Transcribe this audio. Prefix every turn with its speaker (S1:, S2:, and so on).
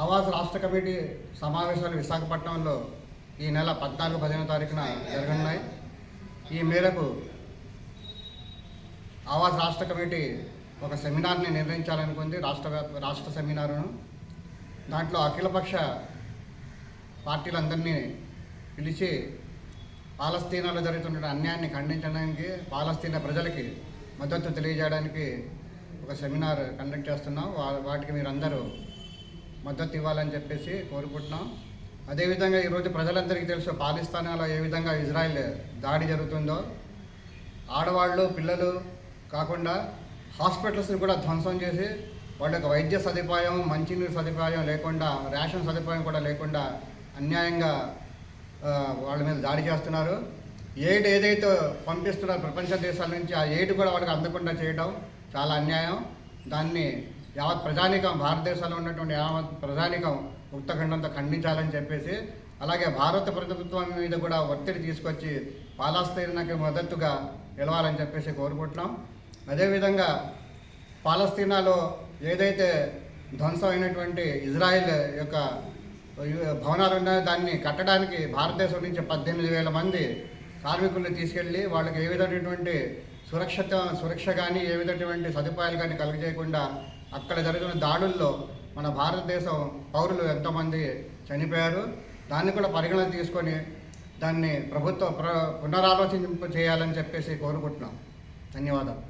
S1: ఆవాస్ రాష్ట్ర కమిటీ సమావేశాలు విశాఖపట్నంలో ఈ నెల 14-15 తారీఖున జరగనున్నాయి. ఈ మేరకు ఆవాస్ రాష్ట్ర కమిటీ ఒక సెమినార్ని నిర్వహించాలనుకుంది, రాష్ట్ర సెమినారును. దాంట్లో అఖిలపక్ష పార్టీలందరినీ పిలిచి పాలస్తీనాలో జరుగుతున్న అన్యాయాన్ని ఖండించడానికి, పాలస్తీనా ప్రజలకి మద్దతు తెలియజేయడానికి ఒక సెమినార్ కండక్ట్ చేస్తున్నాం. వాటికి మీరందరూ మద్దతు ఇవ్వాలని చెప్పేసి కోరుకుంటున్నాం. అదేవిధంగా ఈరోజు ప్రజలందరికీ తెలుసు పాలస్తీనాలో ఏ విధంగా ఇజ్రాయెల్ దాడి జరుగుతుందో. ఆడవాళ్ళు పిల్లలు కాకుండా హాస్పిటల్స్ని కూడా ధ్వంసం చేసి వాళ్ళ యొక్క వైద్య సదుపాయం, మంచినీరు సదుపాయం లేకుండా, రేషన్ సదుపాయం కూడా లేకుండా అన్యాయంగా వాళ్ళ మీద దాడి చేస్తున్నారు. ఎయిడ్ ఏదైతే పంపిస్తున్నారో ప్రపంచ దేశాల నుంచి, ఆ ఎయిడ్ కూడా వాళ్ళకి అందకుండా చేయడం చాలా అన్యాయం. దాన్ని యావత్ ప్రజానీకం, భారతదేశంలో ఉన్నటువంటి యావత్ ప్రజానీకం ముక్తఖండంతో ఖండించాలని చెప్పేసి, అలాగే భారత ప్రభుత్వం మీద కూడా ఒత్తిడి తీసుకొచ్చి పాలస్తీనాకి మద్దతుగా నిలవాలని చెప్పేసి కోరుకుంటున్నాం. అదేవిధంగా పాలస్తీనాలో ఏదైతే ధ్వంసం అయినటువంటి ఇజ్రాయిల్ యొక్క భవనాలు ఉన్నాయో దాన్ని కట్టడానికి భారతదేశం నుంచి 18,000 మంది కార్మికుల్ని తీసుకెళ్ళి వాళ్ళకి ఏ విధమైనటువంటి సురక్ష కానీ, ఏ విధమైనటువంటి సదుపాయాలు కానీ కలుగజేయకుండా అక్కడ జరుగుతున్న దాడుల్లో మన భారతదేశం పౌరులు ఎంతోమంది చనిపోయారు. దాన్ని కూడా పరిగణన తీసుకొని దాన్ని ప్రభుత్వం పునరాలోచింప చేయాలని చెప్పేసి కోరుకుంటున్నాం. ధన్యవాదాలు.